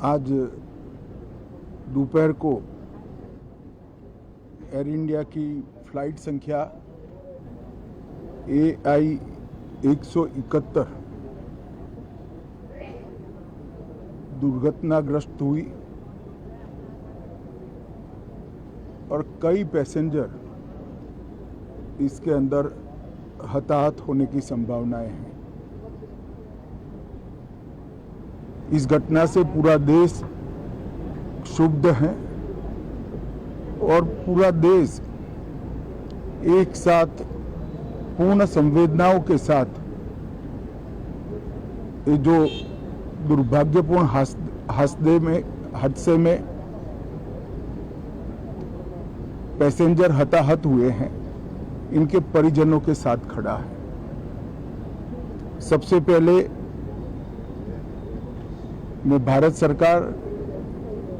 आज दोपहर को एयर इंडिया की फ्लाइट संख्या AI 171 दुर्घटनाग्रस्त हुई और कई पैसेंजर इसके अंदर हताहत होने की संभावनाएं हैं। इस घटना से पूरा देश क्षुब्ध है और पूरा देश एक साथ पूर्ण संवेदनाओं के साथ ये जो दुर्भाग्यपूर्ण हादसे में पैसेंजर हताहत हुए हैं, इनके परिजनों के साथ खड़ा है। सबसे पहले मैं भारत सरकार,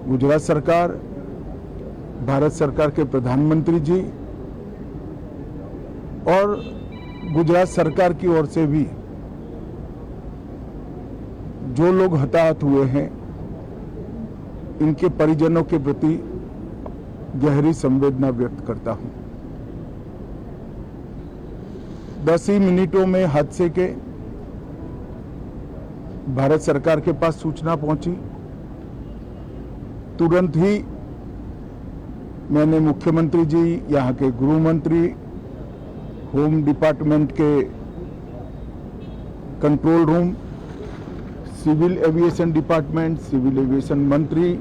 गुजरात सरकार, भारत सरकार के प्रधानमंत्री जी और गुजरात सरकार की ओर से भी जो लोग हताहत हुए हैं, इनके परिजनों के प्रति गहरी संवेदना व्यक्त करता हूं। 10 ही मिनटों में हादसे के भारत सरकार के पास सूचना पहुंची। तुरंत ही मैंने मुख्यमंत्री जी, यहाँ के गृह मंत्री, होम डिपार्टमेंट के control room, civil aviation department, civil aviation मंत्री,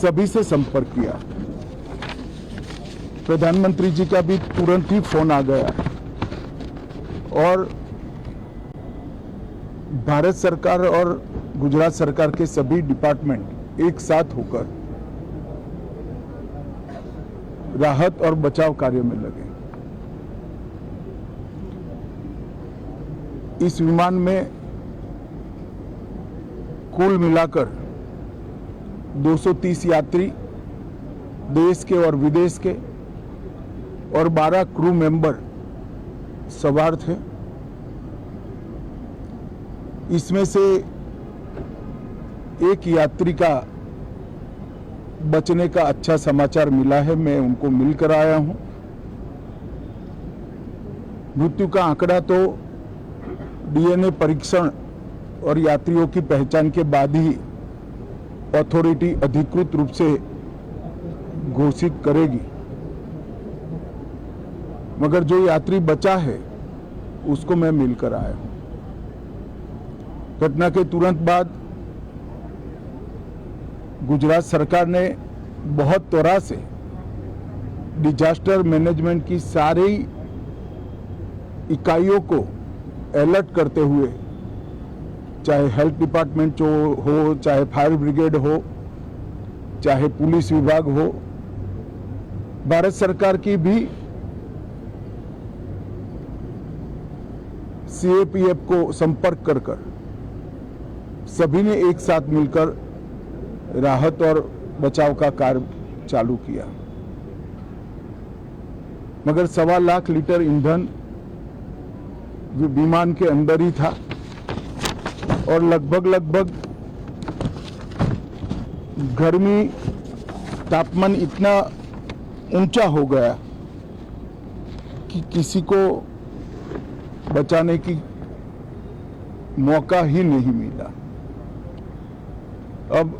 सभी से संपर्क किया। प्रधानमंत्री जी का भी तुरंत ही फोन आ गया और भारत सरकार और गुजरात सरकार के सभी डिपार्टमेंट एक साथ होकर राहत और बचाव कार्य में लगे। इस विमान में कुल मिलाकर 230 यात्री देश के और विदेश के और 12 क्रू मेंबर सवार थे। इसमें से एक यात्री का बचने का अच्छा समाचार मिला है, मैं उनको मिलकर आया हूं। मृत्यु का आंकड़ा तो DNA परीक्षण और यात्रियों की पहचान के बाद ही अथॉरिटी अधिकृत रूप से घोषित करेगी, मगर जो यात्री बचा है उसको मैं मिलकर आया हूं। घटना के तुरंत बाद गुजरात सरकार ने बहुत त्वरा से डिजास्टर मैनेजमेंट की सारी इकाइयों को अलर्ट करते हुए, चाहे हेल्थ डिपार्टमेंट हो, चाहे फायर ब्रिगेड हो, चाहे पुलिस विभाग हो, भारत सरकार की भी CAPF को संपर्क कर सभी ने एक साथ मिलकर राहत और बचाव का कार्य चालू किया। मगर 1.25 लाख लीटर ईंधन विमान के अंदर ही था और लगभग गर्मी, तापमान इतना ऊंचा हो गया कि किसी को बचाने की मौका ही नहीं मिला। अब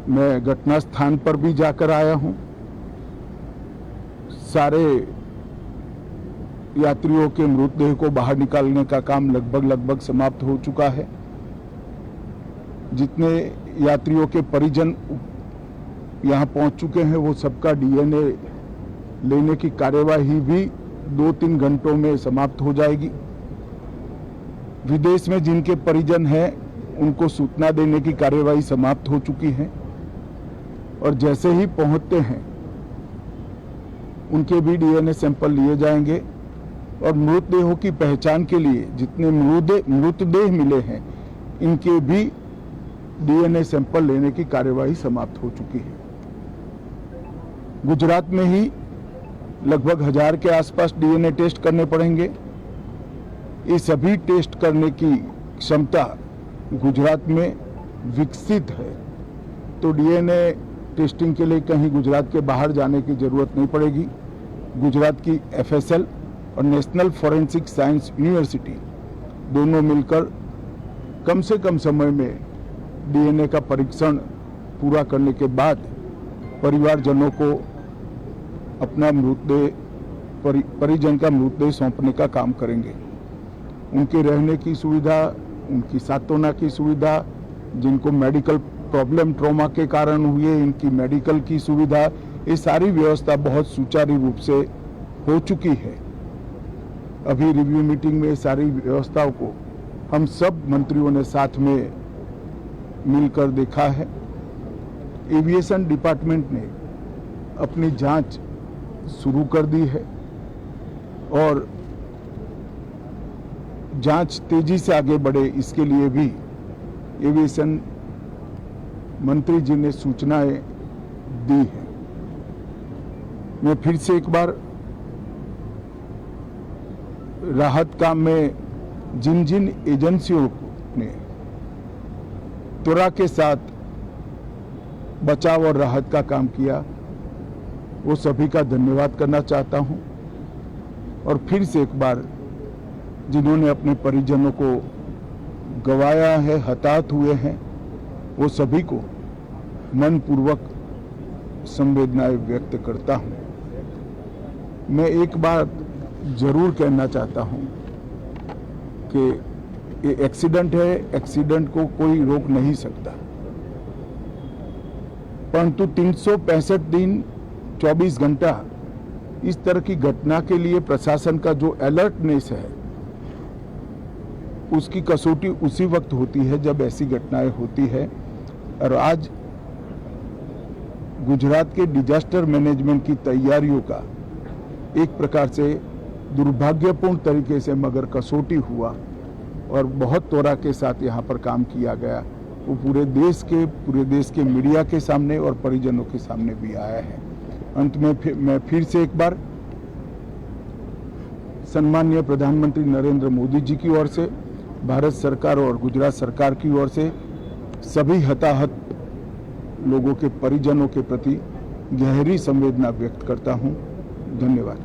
मैं घटना स्थान पर भी जाकर आया हूं। सारे यात्रियों के मृतदेह को बाहर निकालने का काम लगभग समाप्त हो चुका है। जितने यात्रियों के परिजन यहां पहुंच चुके हैं, वो सबका DNA लेने की कार्यवाही भी 2-3 घंटों में समाप्त हो जाएगी। विदेश में जिनके परिजन हैं, उनको सूचना देने की कार्यवाही समाप्त हो चुकी है और जैसे ही पहुंचते हैं उनके भी DNA सैंपल लिए जाएंगे और मृतदेहों की पहचान के लिए जितने मृतदेह मिले हैं, इनके भी DNA सैंपल लेने की कार्यवाही समाप्त हो चुकी है। गुजरात में ही लगभग 1000 के आसपास DNA टेस्ट करने पड़ेंगे। ये सभी टेस्ट करने की क्षमता गुजरात में विकसित है, तो डीएनए टेस्टिंग के लिए कहीं गुजरात के बाहर जाने की जरूरत नहीं पड़ेगी। गुजरात की एफएसएल और नेशनल फॉरेंसिक साइंस यूनिवर्सिटी दोनों मिलकर कम से कम समय में डीएनए का परीक्षण पूरा करने के बाद परिवारजनों को अपना मृतदेह परिजन का मृतदेह सौंपने का काम करेंगे। उनके रहने की सुविधा, उनकी सांत्वना की सुविधा, जिनको मेडिकल प्रॉब्लम ट्रॉमा के कारण हुए, इनकी मेडिकल की सुविधा, ये सारी व्यवस्था बहुत सुचारू रूप से हो चुकी है। अभी रिव्यू मीटिंग में सारी व्यवस्थाओं को हम सब मंत्रियों ने साथ में मिलकर देखा है। एविएशन डिपार्टमेंट ने अपनी जांच शुरू कर दी है और जांच तेजी से आगे बढ़े, इसके लिए भी एविएशन मंत्री जी ने सूचनाएं दी हैं। मैं फिर से एक बार राहत काम में जिन जिन एजेंसियों ने त्वरा के साथ बचाव और राहत का काम किया, वो सभी का धन्यवाद करना चाहता हूं। और फिर से एक बार जिन्होंने अपने परिजनों को गंवाया है, हताहत हुए हैं, वो सभी को मनपूर्वक संवेदनाएं व्यक्त करता हूं। मैं एक बात जरूर कहना चाहता हूं कि ये एक्सीडेंट है, एक्सीडेंट को कोई रोक नहीं सकता, परंतु 365 दिन 24 घंटा इस तरह की घटना के लिए प्रशासन का जो अलर्टनेस है, उसकी कसौटी उसी वक्त होती है जब ऐसी घटनाएं होती है। और आज गुजरात के डिजास्टर मैनेजमेंट की तैयारियों का एक प्रकार से दुर्भाग्यपूर्ण तरीके से मगर कसौटी हुआ और बहुत त्वरा के साथ यहाँ पर काम किया गया, वो पूरे देश के मीडिया के सामने और परिजनों के सामने भी आया है। अंत में मैं फिर से एक बार सम्माननीय प्रधानमंत्री नरेंद्र मोदी जी की ओर से, भारत सरकार और गुजरात सरकार की ओर से सभी हताहत लोगों के परिजनों के प्रति गहरी संवेदना व्यक्त करता हूं। धन्यवाद।